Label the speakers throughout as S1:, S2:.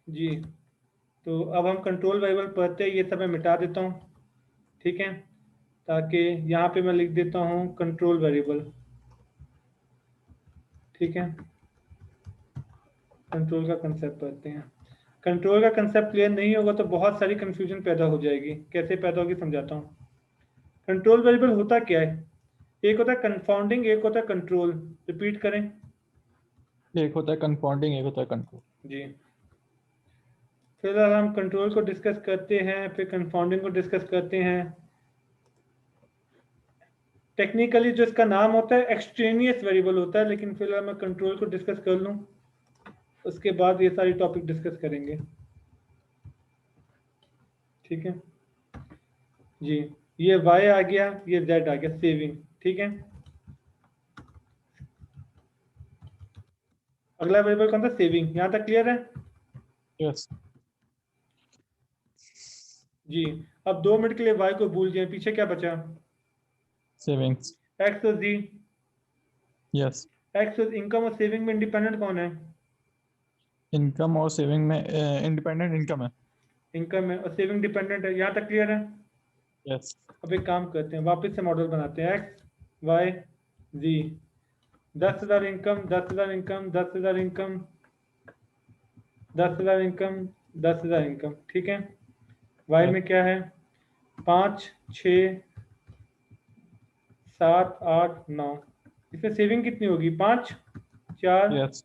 S1: जी, तो अब हम कंट्रोल वेरिएबल पढ़ते हैं, ये सब मैं मिटा देता हूँ, ठीक है, ताकि यहाँ पे मैं लिख देता हूँ कंट्रोल वेरिएबल, ठीक है। कंट्रोल का कंसेप्ट पढ़ते हैं। कंट्रोल का कंसेप्ट क्लियर नहीं होगा तो बहुत सारी कंफ्यूजन पैदा हो जाएगी। कैसे पैदा होगी समझाता हूँ। कंट्रोल वेरिएबल होता क्या है? एक होता है कंफाउंडिंग, एक होता है कंट्रोल। रिपीट करें।
S2: एक होता है कंपाउंडिंग, एक होता है कंट्रोल।
S1: जी, फिलहाल हम कंट्रोल को डिस्कस करते हैं, फिर कंफाउंडिंग को डिस्कस करते हैं। टेक्निकली जो इसका नाम होता है एक्सट्रेनियस वेरिएबल होता है, लेकिन फिलहाल मैं कंट्रोल को डिस्कस कर लूँ, उसके बाद ये सारी टॉपिक डिस्कस करेंगे, ठीक है जी। ये y आ गया, ये z आ गया, सेविंग, ठीक है। अगला वेरिएबल कौन सा? सेविंग। यहाँ तक क्लियर है?
S2: यस।
S1: जी, अब 2 मिनट के लिए y को भूल जाए, पीछे क्या बचा?
S2: सेविंग्स।
S1: x और z।
S2: यस।
S1: x और इनकम और सेविंग में इंडिपेंडेंट कौन है?
S2: इनकम और सेविंग में इंडिपेंडेंट इनकम है।
S1: इनकम है और सेविंग डिपेंडेंट है। यहाँ तक क्लियर है?
S2: यस।
S1: अब एक काम करते हैं, वापस से मॉडल बनाते हैं। x y z, 10,000 income, 10,000 income, 10,000 income, 10,000 income, 10,000 income, ठीक है। y में क्या है? 5 6 7 8 9। इसमें सेविंग कितनी होगी? 5 4
S2: यस।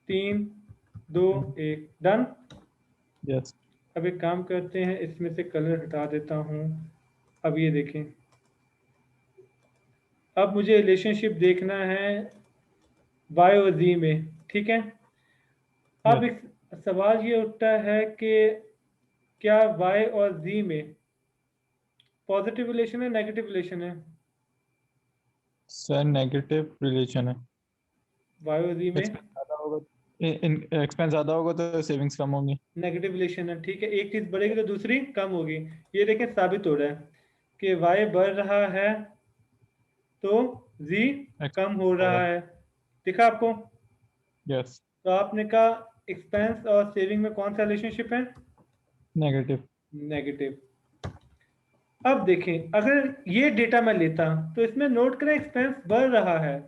S1: 3 2 1। डन।
S2: यस।
S1: अब एक काम करते हैं, इसमें से कलर हटा देता हूँ। अब ये देखें, अब मुझे रिलेशनशिप देखना है y और z में, ठीक है। अब
S2: यस।
S1: एक सवाल ये उठता है कि क्या y और z में पॉजिटिव रिलेशन है, नेगेटिव रिलेशन है?
S2: सर नेगेटिव रिलेशन है।
S1: y और z में
S2: एक्सपेंस ज़्यादा होगा, एक्सपेंस ज़्यादा होगा तो सेविंग्स कम होंगी।
S1: नेगेटिव रिलेशन है, ठीक है। एक चीज़ बढ़ेगी तो दूसरी कम होगी। ये देखें, साबित हो रहा है कि y बढ़ रहा है तो z कम हो रहा
S2: होगा।
S1: है। दिखा आपको?
S2: यस।
S1: तो आपने कहा एक्सपेंस और सेविंग में कौन सा रिलेशनशिप है?
S2: नेगेटिव।
S1: नेगेटिव। अब देखें, अगर ये डेटा मैं लेता तो इसमें नोट करें एक्सपेंस बढ़ रहा है,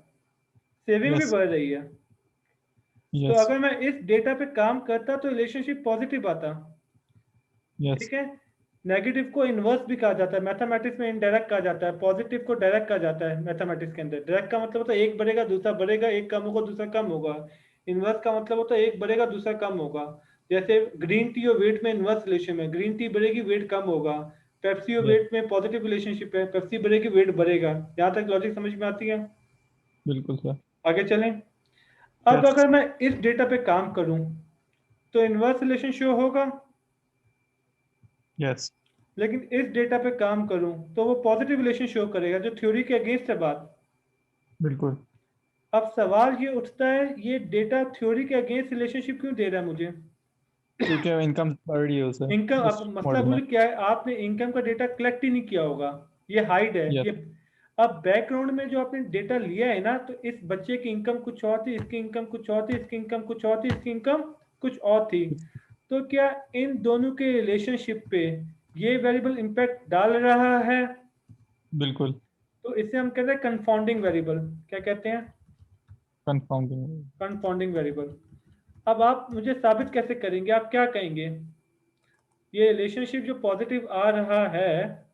S1: सेविंग भी
S2: यस।
S1: बढ़ रही है। तो
S2: यस।
S1: अगर मैं इस डेटा पे काम करता तो रिलेशनशिप पॉजिटिव आता,
S2: यस।
S1: ठीक है। नेगेटिव को इनवर्स भी कहा जाता है, मैथमेटिक्स में इनडायरेक्ट कहा जाता है। पॉजिटिव को डायरेक्ट कहा जाता है मैथमेटिक्स के अंदर। डायरेक्ट का मतलब होता है एक बढ़ेगा दूसरा बढ़ेगा, एक कम होगा दूसरा कम होगा। इनवर्स का मतलब होता है एक बढ़ेगा दूसरा कम होगा। जैसे ग्रीन टी और वेट में इनवर्स रिलेशन है, ग्रीन टी बढ़ेगी वेट कम होगा। पेप्सी और
S2: यस।
S1: वेट में पॉजिटिव रिलेशनशिप है, पेप्सी बढ़ेगी वेट बढ़ेगा। यहाँ तक लॉजिक समझ में आती है?
S2: बिल्कुल सर।
S1: आगे चलें। अब
S2: यस।
S1: अगर मैं इस डेटा पे काम करूं तो इनवर्स रिलेशन शो होगा,
S2: यस।
S1: लेकिन इस डेटा पे काम करूं तो वो पॉजिटिव रिलेशन शो करेगा, जो थ्योरी के अगेंस्ट है बात।
S2: बिल्कुल।
S1: अब सवाल ये उठता है, ये डेटा थ्योरी के अगेंस्ट रिलेशनशिप क्यों दे रहा है मुझे?
S2: क्योंकि इनकम बढ़ रही है उसे
S1: इनकम, अब
S2: उस
S1: मसला
S2: मॉडल में।
S1: भूल क्या है, आपने इनकम का डेटा कलेक्ट ही नहीं किया होगा, ये हाइड है
S2: यस।
S1: ये। अब बैकग्राउंड में जो आपने डेटा लिया है ना, तो इस बच्चे की इनकम कुछ और थी, इसकी इनकम कुछ और थी, इसकी इनकम कुछ और थी, इसकी इनकम कुछ और थी। तो क्या इन दोनों के रिलेशनशिप पे ये वेरिएबल इंपैक्ट डाल रहा है?
S2: बिल्कुल।
S1: तो इसे हम कहते हैं कंफाउंडिंग वेरिएबल। क्या कहते हैं?
S2: कंपाउंडिंग।
S1: Confounding variable. अब आप मुझे साबित कैसे करेंगे? आप क्या कहेंगे? ये रिलेशनशिप जो पॉजिटिव आ रहा है,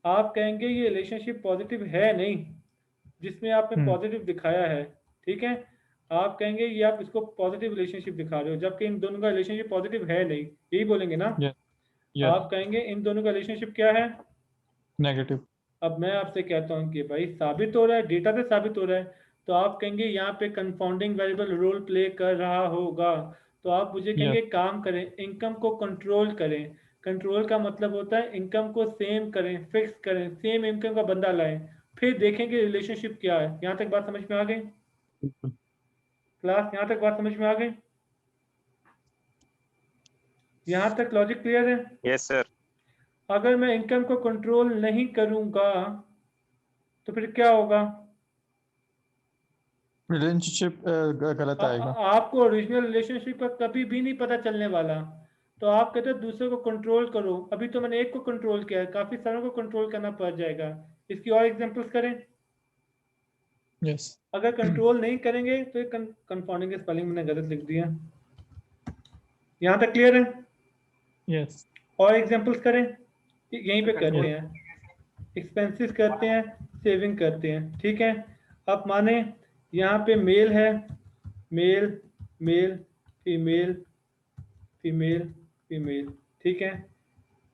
S1: आप कहेंगे ये रिलेशनशिप पॉजिटिव है नहीं, जिसमें आपने
S2: हम्म।
S1: पॉजिटिव दिखाया है, ठीक है। आप कहेंगे ये आप इसको पॉजिटिव रिलेशनशिप दिखा रहे हो, जबकि इन दोनों का रिलेशनशिप पॉजिटिव है नहीं, यही बोलेंगे ना?
S2: यस। यस।
S1: आप कहेंगे इन दोनों का रिलेशनशिप क्या है?
S2: नेगेटिव।
S1: अब मैं आपसे कहता हूं कि भाई साबित हो रहा है, डेटा से साबित हो रहा है, तो आप कहेंगे यहाँ पे कंफाउंडिंग वेरिएबल रोल प्ले कर रहा होगा। तो आप मुझे
S2: यस।
S1: कहेंगे काम करें, इनकम को कंट्रोल करें। कंट्रोल का मतलब होता है इनकम को सेम करें, फिक्स करें, सेम इनकम का बंदा लाएं, फिर देखेंगे रिलेशनशिप क्या है। यहाँ तक बात समझ में आ गई?
S2: बिल्कुल।
S1: क्लास, यहाँ तक बात समझ में आ गई? यहाँ तक लॉजिक क्लियर है?
S3: Yes sir.
S1: अगर मैं इनकम को कंट्रोल नहीं करूंगा तो फिर क्या होगा?
S2: रिलेशनशिप गलत आएगा।
S1: आपको ओरिजिनल रिलेशनशिप का कभी भी नहीं पता चलने वाला। तो आप कहते हो दूसरे को कंट्रोल करो, अभी तो मैंने एक को कंट्रोल किया है, काफी सारों को कंट्रोल करना पड़ जाएगा। इसकी और एग्जांपल्स करें।
S2: यस।
S1: अगर कंट्रोल नहीं करेंगे तो ये कंफाउंडिंग स्पेलिंग मैंने गलत लिख दिया। यहाँ तक क्लियर है?
S2: यस।
S1: और एग्जांपल्स करें, यहीं पे करते
S2: यस।
S1: हैं। एक्सपेंसेस करते हैं, सेविंग करते हैं, ठीक है। अब माने यहाँ पे मेल है, male male female female female, ठीक है।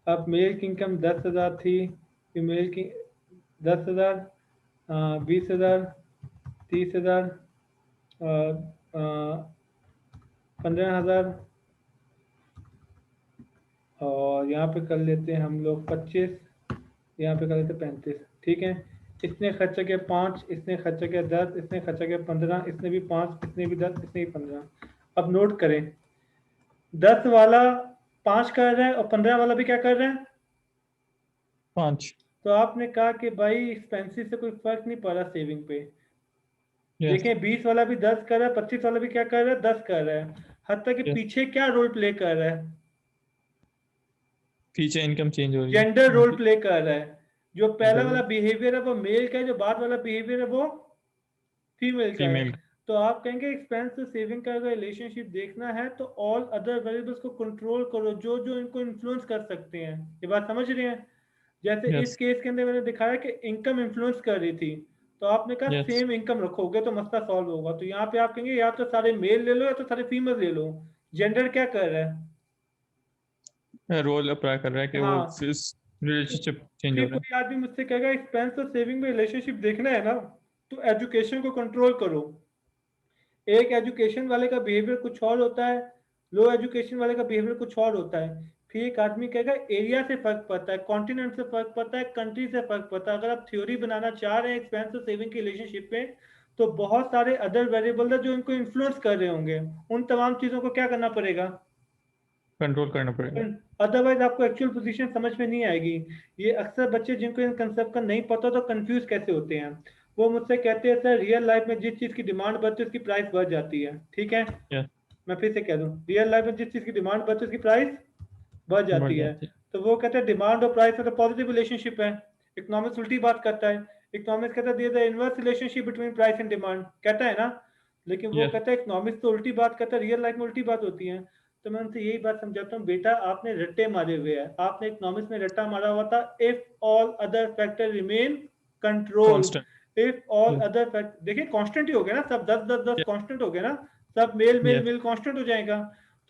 S1: अब मेल की इनकम 10,000 थी, फीमेल की 10,000, 20,000, 30,000, 15,000, और यहाँ पे कर लेते हैं हम लोग 25, यहाँ पे कर लेते हैं 35, ठीक है। इसने खर्चा किया 5, इसने खर्चा किया 10, इसने खर्चा किया 15, इसने भी 5, इसने भी 10, इसने भी 15। अब नोट करें, 10 वाला 5 कर रहा है और 15 वाला भी क्या कर रहा है?
S2: 5।
S1: तो आपने कहा कि भाई एक्सपेंसिव से कोई फर्क नहीं पड़ रहा सेविंग पे।
S2: यस।
S1: देखें 20 वाला भी 10 कर रहा है, 25 वाला भी क्या कर रहा है? 10 कर रहा है। हद कि
S2: यस।
S1: पीछे क्या रोल प्ले कर रहा है?
S2: पीछे इनकम चेंज हो रही है
S1: जेंडर रोल
S2: उनकी।
S1: प्ले कर रहा है। जो पहला वाला
S2: जेंडर।
S1: बिहेवियर है वो मेल का है, जो बाद वाला बिहेवियर है वो फीमेल का है।
S2: फीमेल।
S1: तो आप कहेंगे एक्सपेंस टू सेविंग का अगर रिलेशनशिप देखना है तो ऑल अदर वेरिएबल्स को कंट्रोल करो जो जो इनको इन्फ्लुएंस कर सकते हैं। ये बात समझ रहे हैं? जैसे इस
S2: यस।
S1: केस के अंदर मैंने दिखाया कि इनकम इन्फ्लुएंस कर रही थी, तो आपने कहा
S2: यस।
S1: सेम इनकम रखोगे तो मसला सॉल्व होगा। तो यहाँ पे आप कहेंगे या तो सारे मेल ले लो या तो सारे फीमेल ले लो। जेंडर क्या कर रहा है?
S2: रोल अप्लाई कर रहा है कि वो
S1: हाँ।
S2: रिलेशनशिप चेंज हो
S1: फिर
S2: रहा है।
S1: कोई आदमी मुझसे कहेगा एक्सपेंस और सेविंग में रिलेशनशिप देखना है ना, तो एजुकेशन को कंट्रोल करो। एक एजुकेशन वाले का बिहेवियर कुछ और होता है, लो एजुकेशन वाले का बिहेवियर कुछ और होता है। फिर एक आदमी कहेगा एरिया से फर्क पड़ता है, कॉन्टिनेंट से फर्क पड़ता है, कंट्री से फर्क पड़ता है। अगर आप थ्योरी बनाना चाह रहे हैं एक्सपेंस और सेविंग की रिलेशनशिप पे, तो बहुत सारे अदर वेरिएबल है जो इनको इन्फ्लुएंस कर रहे होंगे। उन तमाम चीजों को क्या करना पड़ेगा?
S2: कंट्रोल करना पड़ेगा।
S1: अदरवाइज आपको एक्चुअल पोजीशन समझ में नहीं आएगी। ये अक्सर बच्चे जिनको इन कंसेप्ट का नहीं पता तो कंफ्यूज कैसे होते हैं। वो मुझसे कहते हैं सर रियल लाइफ में जिस चीज की डिमांड बढ़ती है उसकी प्राइस बढ़ जाती है, ठीक है।
S2: यस।
S1: मैं फिर से कह दूं, रियल लाइफ में जिस चीज की डिमांड बढ़ती है उसकी प्राइस बढ़
S2: बढ़
S1: जाती है।
S2: जाती है।
S1: तो वो कहते हैं डिमांड और प्राइस में तो पॉजिटिव रिलेशनशिप है। इकोनॉमिक्स उल्टी बात करता है। इकोनॉमिक्स कहता है there is inverse relationship between price and demand, कहता है ना। लेकिन वो
S2: यस।
S1: कहता है इकोनॉमिक्स तो उल्टी बात करता है, रियल लाइफ में उल्टी बात होती है। तो मैं उनसे यही बात समझाता हूँ, बेटा आपने रट्टे मारे हुए हैं। आपने इकोनॉमिक्स में रट्टा मारा हुआ था, if all other factor remain control.
S2: Constant.
S1: If all
S2: yes.
S1: Other factor, देखिए कांस्टेंट ही हो गया ना सब, 10 10 10 कांस्टेंट हो गया ना। सब male male
S2: yes.
S1: Male constant हो जाएगा।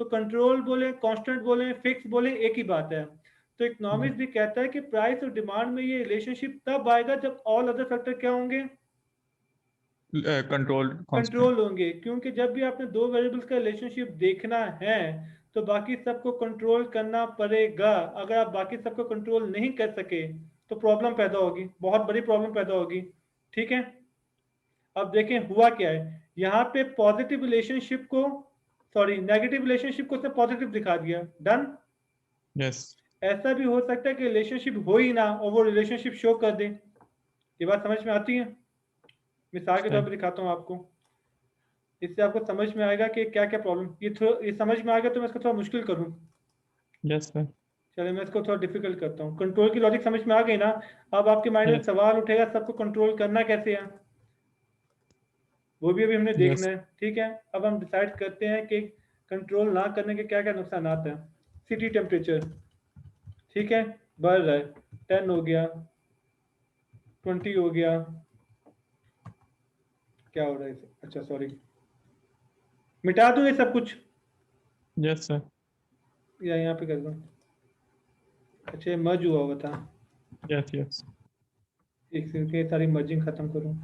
S1: तो कंट्रोल बोले, कांस्टेंट बोले, फिक्स बोले, एक ही बात है। तो इकोनॉमिक्स भी कहता है कि प्राइस और डिमांड में ये रिलेशनशिप तब आएगा जब ऑल अदर फैक्टर क्या होंगे?
S2: Control constant.
S1: कंट्रोल होंगे। क्योंकि जब भी आपने दो वेरिएबल्स का रिलेशनशिप देखना है तो बाकी सबको कंट्रोल करना पड़ेगा। अगर आप बाकी सबको कंट्रोल नहीं कर सके तो प्रॉब्लम पैदा होगी, बहुत बड़ी प्रॉब्लम पैदा होगी, ठीक है। अब देखें हुआ क्या है यहाँ पे, पॉजिटिव रिलेशनशिप को, सॉरी नेगेटिव रिलेशनशिप को उसने पॉजिटिव दिखा दिया, डन।
S2: यस।
S1: ऐसा भी हो सकता है कि रिलेशनशिप हो ही ना और वो रिलेशनशिप शो कर दे। ये बात समझ में आती है? मिसाल के तौर पर दिखाता हूँ आपको, इससे आपको समझ में आएगा कि क्या क्या प्रॉब्लम, ये समझ में आ गया तो मैं इसको थोड़ा मुश्किल करूँ।
S2: Yes sir.
S1: चलिए मैं इसको थोड़ा डिफिकल्ट करता हूँ। कंट्रोल की लॉजिक समझ में आ गई ना? अब आपके माइंड में
S2: यस।
S1: सवाल उठेगा सबको कंट्रोल करना कैसे है, वो भी अभी हमने देखना
S2: यस।
S1: है, ठीक है। अब हम डिसाइड करते हैं कि कंट्रोल ना करने के क्या क्या नुकसान हैं। सिटी टेम्परेचर, ठीक है, बढ़ रहा है, 10 हो गया, 20 हो गया, क्या हो रहा है इसे? अच्छा सॉरी, मिटा दूं ये सब कुछ
S2: यस सर।
S1: या यहाँ पे कर दूं? अच्छा मर्ज हुआ हुआ था,
S2: यस। यस।
S1: एक सेकंड सारी मर्जिंग खत्म करूं।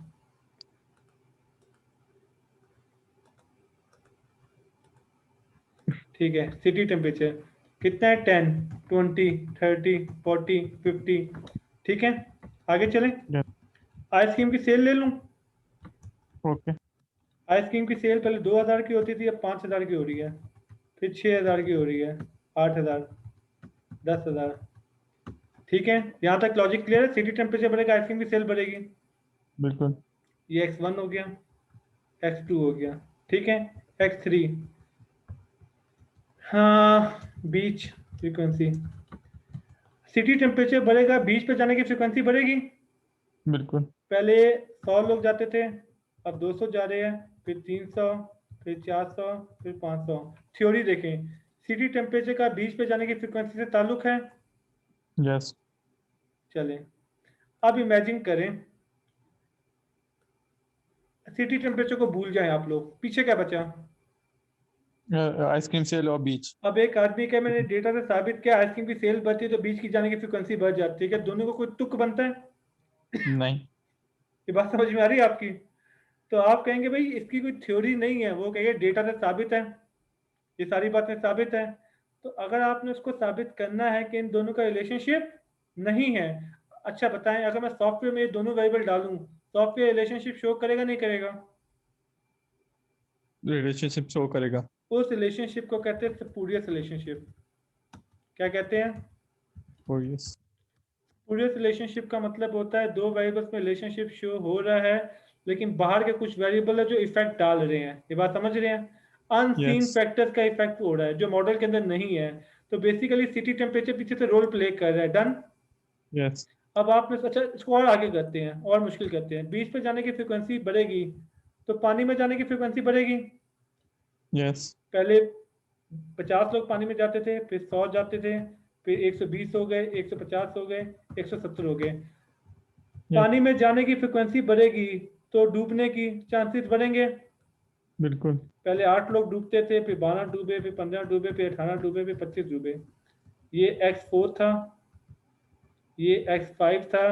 S1: ठीक है, सिटी टेम्परेचर कितना है? 10, 20, 30, 40, 50, ठीक है। आगे चलें।
S2: यस।
S1: आइसक्रीम की सेल ले लूं?
S2: ओके।
S1: आइसक्रीम की सेल पहले 2,000 की होती थी, अब 5,000 की हो रही है, फिर 6,000 की हो रही है, 8,000, 10,000, ठीक है। यहाँ तक लॉजिक क्लियर है? सिटी टेम्परेचर बढ़ेगा, आइसक्रीम की सेल बढ़ेगी।
S2: बिल्कुल।
S1: ये x1 हो गया। x2 हो गया, ठीक है। x3, हाँ बीच फ्रीक्वेंसी, सिटी टेम्परेचर बढ़ेगा, बीच पे जाने की फ्रीक्वेंसी बढ़ेगी।
S2: बिल्कुल।
S1: पहले 100 लोग जाते थे, अब 200 जा रहे हैं, फिर 300, फिर 400, फिर 500। थ्योरी देखें, सिटी टेम्परेचर का बीच पे जाने की फ्रीक्वेंसी से ताल्लुक है।
S2: यस।
S1: चलें, अब इमेजिन करें सिटी टेम्परेचर को भूल जाएं आप लोग, पीछे क्या बचा?
S2: आइसक्रीम सेल और बीच।
S1: अब एक आदमी का मैंने डेटा से साबित किया आइसक्रीम की सेल बढ़ती है तो बीच की जाने की फ्रीक्वेंसी बढ़ जाती है, क्या दोनों को कोई तुक बनता है?
S2: नहीं।
S1: ये बात समझ में आ रही है आपकी? तो आप कहेंगे भाई इसकी कोई थ्योरी नहीं है, वो कहेंगे डेटा से साबित है, ये सारी बातें साबित है। तो अगर आपने उसको साबित करना है कि इन दोनों का रिलेशनशिप नहीं है, अच्छा बताएं अगर मैं सॉफ्टवेयर में ये दोनों वेरिएबल डालूं, सॉफ्टवेयर रिलेशनशिप शो करेगा नहीं करेगा?
S2: रिलेशनशिप शो करेगा।
S1: उस रिलेशनशिप को कहते हैं स्पूरियस रिलेशनशिप। क्या कहते हैं?
S2: ओ यस।
S1: स्पूरियस रिलेशनशिप का मतलब होता है दो वेरिएबल्स में रिलेशनशिप शो हो रहा है, लेकिन बाहर के कुछ वेरिएबल है जो इफेक्ट डाल रहे हैं, ये बात समझ रहे हैं? Unseen
S2: yes.
S1: फैक्टर्स का इफेक्ट हो रहा है जो मॉडल के अंदर नहीं है। तो बेसिकली सिटी टेम्परेचर पीछे से रोल प्ले कर रहा है। डन।
S2: यस।
S1: अब आपने अच्छा इसको और आगे करते हैं और मुश्किल करते हैं, बीच पे जाने की फ्रीक्वेंसी बढ़ेगी तो पानी में जाने की फ्रीक्वेंसी बढ़ेगी।
S2: यस।
S1: पहले 50 लोग पानी में जाते थे, फिर 100 जाते थे, फिर 120 हो गए, 150 हो गए, 170 हो गए।
S2: यस।
S1: पानी में जाने की फ्रीक्वेंसी बढ़ेगी तो डूबने की चांसेस बढ़ेंगे।
S2: बिल्कुल।
S1: पहले 8 लोग डूबते थे, फिर 12 डूबे, फिर 15 डूबे, फिर 18 डूबे, फिर 25 डूबे। ये x4 था, ये x5 था।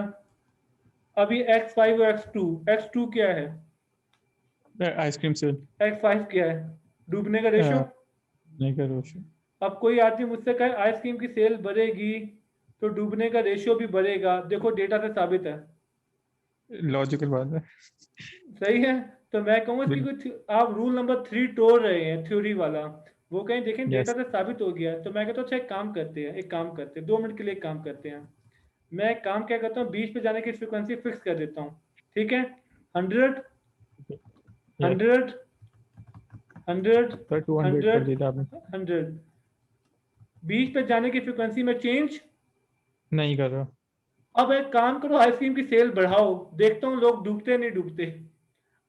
S1: अब ये x5 और x2 क्या है?
S2: Ice cream cell.
S1: x5 क्या है? डूबने का रेशियो।
S2: नहीं कर रोशन।
S1: अब कोई आदमी मुझसे कहे आइसक्रीम की सेल बढ़ेगी तो डूबने का रेशियो भी बढ़ेगा, देखो डेटा से साबित है।
S2: लॉजिकल बात है।
S1: सही है। तो मैं कहूँगा इसकी
S2: बिल्कुल।
S1: कोई आप रूल नंबर 3 तोड़ रहे हैं, थ्योरी वाला। वो कहीं देखें डेटा
S2: यस।
S1: से साबित हो गया, तो मैं कहता हूँ अच्छा एक काम करते हैं, एक काम करते हैं 2 मिनट के लिए, एक काम करते हैं। मैं एक काम क्या करता हूँ, बीच पे जाने की फ्रिक्वेंसी फिक्स कर देता हूँ, ठीक है। 100,
S2: यस।
S1: 100, 100,
S2: सर 200 कर
S1: 100,
S2: दिया आपने।
S1: 100। बीच पे जाने की फ्रिक्वेंसी में चेंज।
S2: नहीं कर रहा।
S1: अब एक काम करो, आइसक्रीम की सेल बढ़ाओ, देखता हूँ लोग डूबते नहीं डूबते।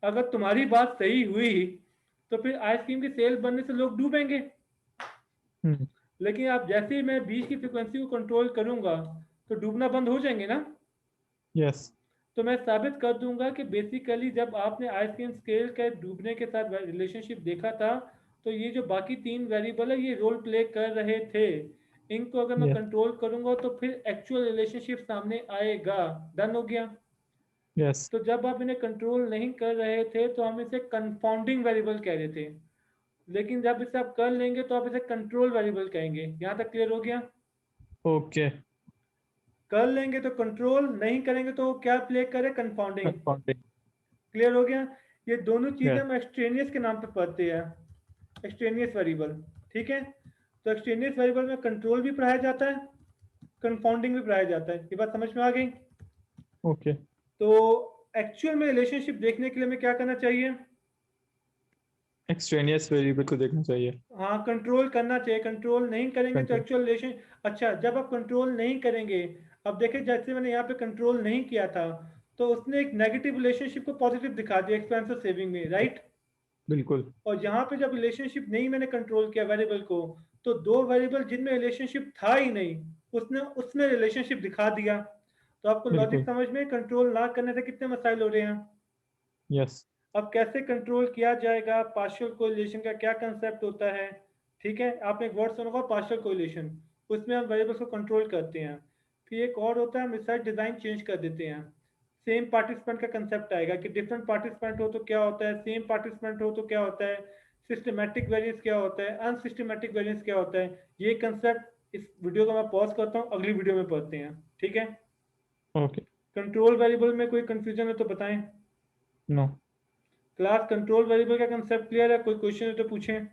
S1: अगर तुम्हारी बात सही हुई तो फिर आइसक्रीम की सेल बनने से लोग डूबेंगे।
S2: हम्म।
S1: लेकिन आप जैसे ही मैं बीच की फ्रिक्वेंसी को कंट्रोल करूंगा तो डूबना बंद हो जाएंगे ना।
S2: यस।
S1: तो मैं साबित कर दूंगा कि बेसिकली जब आपने आइसक्रीम स्केल के डूबने के साथ रिलेशनशिप देखा था, तो ये जो बाकी 3 वेरिएबल है ये रोल प्ले कर रहे थे। इनको अगर मैं
S2: यस।
S1: कंट्रोल करूंगा तो फिर एक्चुअल रिलेशनशिप सामने आएगा। डन हो गया।
S2: यस।
S1: तो जब आप इन्हें कंट्रोल नहीं कर रहे थे तो हम इसे कंफाउंडिंग वेरिएबल कह रहे थे, लेकिन जब इसे आप कर लेंगे तो आप इसे कंट्रोल वेरिएबल कहेंगे। यहाँ तक क्लियर हो गया?
S2: ओके।
S1: कर लेंगे तो कंट्रोल, नहीं करेंगे तो क्या प्ले करे? कंफाउंडिंग।
S2: कंपाउंडिंग।
S1: क्लियर हो गया? ये दोनों चीजें
S2: यस।
S1: हम एक्सट्रेनियस के नाम पे पढ़ते हैं, एक्सट्रेनियस वेरिएबल। ठीक है। तो एक्सट्रेनियस वेरिएबल में कंट्रोल भी पढ़ाया जाता है, कंफाउंडिंग भी पढ़ाया जाता है। ये बात समझ में आ गई?
S2: ओके।
S1: तो एक्चुअल में रिलेशनशिप देखने के लिए हमें क्या करना चाहिए?
S2: एक्सट्रेनियस वेरिएबल को देखना चाहिए।
S1: हाँ कंट्रोल करना चाहिए, कंट्रोल नहीं करेंगे तो
S2: कंट्रोल।
S1: Actual relation. अच्छा जब आप कंट्रोल नहीं करेंगे, अब देखिए जैसे मैंने यहाँ पे कंट्रोल नहीं किया था तो उसने एक नेगेटिव रिलेशनशिप को पॉजिटिव दिखा दिया एक्सपेंस ऑफ सेविंग में, राइट?
S2: बिल्कुल।
S1: और यहाँ पे जब रिलेशनशिप नहीं मैंने कंट्रोल किया वेरिएबल को, तो दो वेरिएबल जिनमें रिलेशनशिप था ही नहीं उसने उसमें रिलेशनशिप दिखा दिया। तो आपको लॉजिक
S2: बिल्कुल।
S1: समझ में? कंट्रोल ना करने से कितने मसाइल हो रहे हैं।
S2: यस।
S1: अब कैसे कंट्रोल किया जाएगा, पार्शियल कोरिलेशन का क्या कंसेप्ट होता है? ठीक है, आपने एक वर्ड सुना होगा पार्शियल कोरिलेशन, उसमें हम वेरिएबल्स को कंट्रोल करते हैं। फिर एक और होता है हम रिसर्च डिज़ाइन चेंज कर देते हैं। सेम पार्टिसिपेंट का कंसेप्ट आएगा कि डिफरेंट पार्टिसिपेंट हो तो क्या होता है, सेम पार्टिसिपेंट हो तो क्या होता है, सिस्टमेटिक वेरिएंस क्या होता है, अनसिस्टमेटिक वेरिएंस क्या होता है। ये कंसेप्ट इस वीडियो को मैं पॉज करता हूँ, अगली वीडियो में पढ़ते हैं, ठीक है।
S2: ओके।
S1: कंट्रोल वेरिएबल में कोई कंफ्यूजन है तो बताएं।
S2: नो।
S1: क्लास कंट्रोल वेरिएबल का कंसेप्ट क्लियर है? कोई क्वेश्चन है तो पूछें।